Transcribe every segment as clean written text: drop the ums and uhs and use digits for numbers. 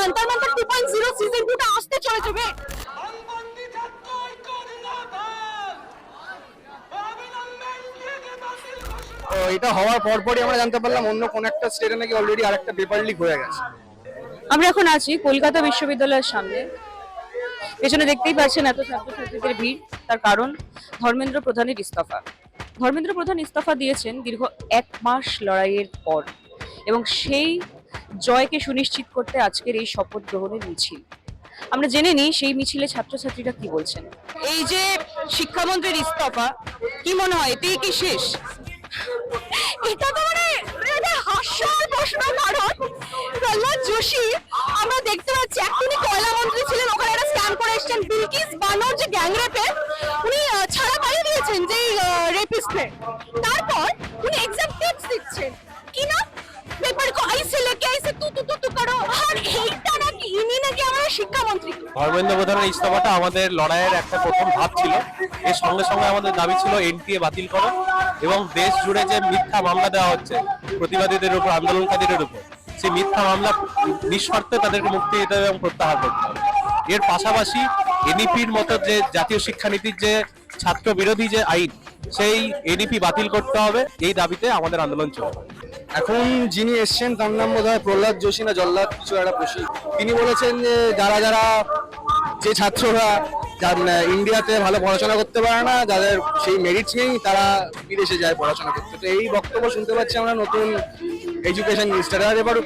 জান্তার মান্তার 2.0 season 2টা আসতে চলে যাবে। তো এটা হওয়ার পরপরই আমরা জানতে পারলাম অন্য কোন একটা স্টেটে নাকি অলরেডি আরেকটা পেপার লিক হয়ে গেছে। আমরা এখন আছি কলকাতা বিশ্ববিদ্যালয়ের সামনে। পেছনে দেখতেই পাচ্ছেন এত ছাত্রছাত্রীদের ভিড়। তার কারণ ধর্মেন্দ্র প্রধানের ইস্তফা। ধর্মেন্দ্র প্রধান ইস্তফা দিয়েছেন দীর্ঘ 1 মাস লড়াইয়ের পর, এবং সেই জয়কে সুনিশ্চিত করতে আজকের এই শপথ গ্রহণের মিছিল। আমরা জেনে নিই সেই মিছিলে ছাত্রছাত্রীরা কি বলছেন। এই যে শিক্ষামন্ত্রীর ইস্তফা, কি মনে হয় এতেই কি শেষ? এটা তো মানে একটা হাস্যকর প্রশ্ন, কারণ প্রহ্লাদ যোশী আমরা দেখতে পাচ্ছি এখনই কয়লা মন্ত্রী ছিলেন, ওখানে একটা স্ক্যাম করে এসেছেন। বিলকিস বানোর যে গ্যাং রেপে উনি ছাড়া পাইয়ে দিয়েছেন যে রেপিস্টে, তারপর উনি এক্সাম টিপস দিচ্ছেন কি না, পেপার কো আইসে লেকে আইসে তু করো, আর এইটা নাকি ইনি নাকি আমাদের শিক্ষামন্ত্রী। ধর্মেন্দ্র প্রধানের ইস্তফাটা আমাদের লড়াইয়ের একটা প্রথম ধাপ ছিল। এর সঙ্গে সঙ্গে আমাদের দাবি ছিল এনটিএ বাতিল করো, এবং দেশ জুড়ে যে মিথ্যা মামলা দেওয়া হচ্ছে প্রতিবাদীদের উপর, আন্দোলনকারীদের উপর, সেই মিথ্যা মামলা নিঃশর্তে তাদেরকে মুক্তি দিতে হবে এবং প্রত্যাহার করতে হবে। এর পাশাপাশি এনইপির মতো যে জাতীয় শিক্ষানীতির যে ছাত্র বিরোধী যে আইন, সেই এনইপি বাতিল করতে হবে। এই দাবিতে আমাদের আন্দোলন চলবে। এখন যিনি এসছেন তার নাম বোধ হয় প্রহ্লাদ যোশী না জল্লাদ কিছু একটা প্রসিদ্ধ। তিনি বলেছেন যে যে ছাত্ররা ইন্ডিয়াতে ভালো পড়াশোনা করতে পারে না, যাদের সেই মেরিটস নেই, তারা বিদেশে যায় পড়াশোনা করতে। তো এই বক্তব্য শুনতে পাচ্ছি আমরা নতুন এডুকেশন মিনিস্টার। আর এবার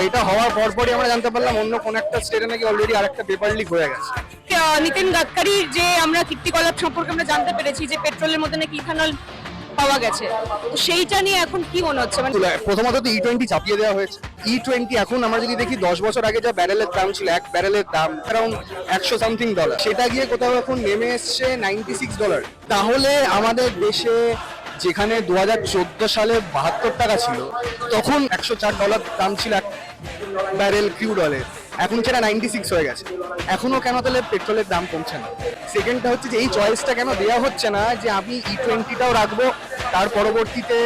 এটা হওয়ার পরপরই আমরা জানতে পারলাম অন্য কোন একটা স্টেটে নাকি অলরেডি আরেকটা পেপার লিক হয়ে গেছে। নিতিন গাডকারির যে আমরা কীর্তিকলাপ সম্পর্কে আমরা জানতে পেরেছি যে পেট্রোলের মধ্যে নাকি ইথানল পাওয়া গেছে, তো সেইটা নিয়ে এখন কি মনে হচ্ছে? মানে প্রথমত তো E20 চাপিয়ে দেওয়া হয়েছে। E20 এখন আমরা যদি দেখি 10 বছর আগে যা ব্যারেলের দাম ছিল, এক ব্যারেলের দাম অ্যারাউন্ড $100 সেটা গিয়ে কোথাও এখন নেমে এসছে $96। তাহলে আমাদের দেশে যেখানে 2014 সালে 72 টাকা ছিল, তখন $104 দাম ছিল এক ব্যারেল ক্রুড অয়েলের, এখন সেটা 96 হয়ে গেছে। এখনো কেন তাহলে পেট্রোলের দাম কমছে না? সেকেন্ডটা হচ্ছে যে এই চয়েসটা কেন দেওয়া হচ্ছে না যে আমি E20টাও রাখবো, তার পরবর্তীতে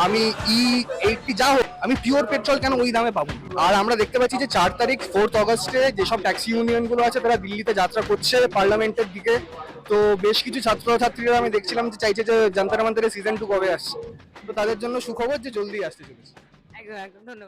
আমি E80 যা হোক আমি পিওর পেট্রোল কেন ওই দামে পাবো? আর আমরা দেখতে পাচ্ছি যে 4 তারিখ 4 অগস্টে যেসব ট্যাক্সি ইউনিয়ন গুলো আছে তারা দিল্লিতে যাত্রা করছে পার্লামেন্টের দিকে। তো বেশ কিছু ছাত্রছাত্রীরা আমি দেখছিলাম যে চাইছে যে জান্তার মান্তারের সিজন 2 কবে আসছে। তো তাদের জন্য সুখবর যে জলদি আসতে চলেছে। একদম একদম, ধন্যবাদ।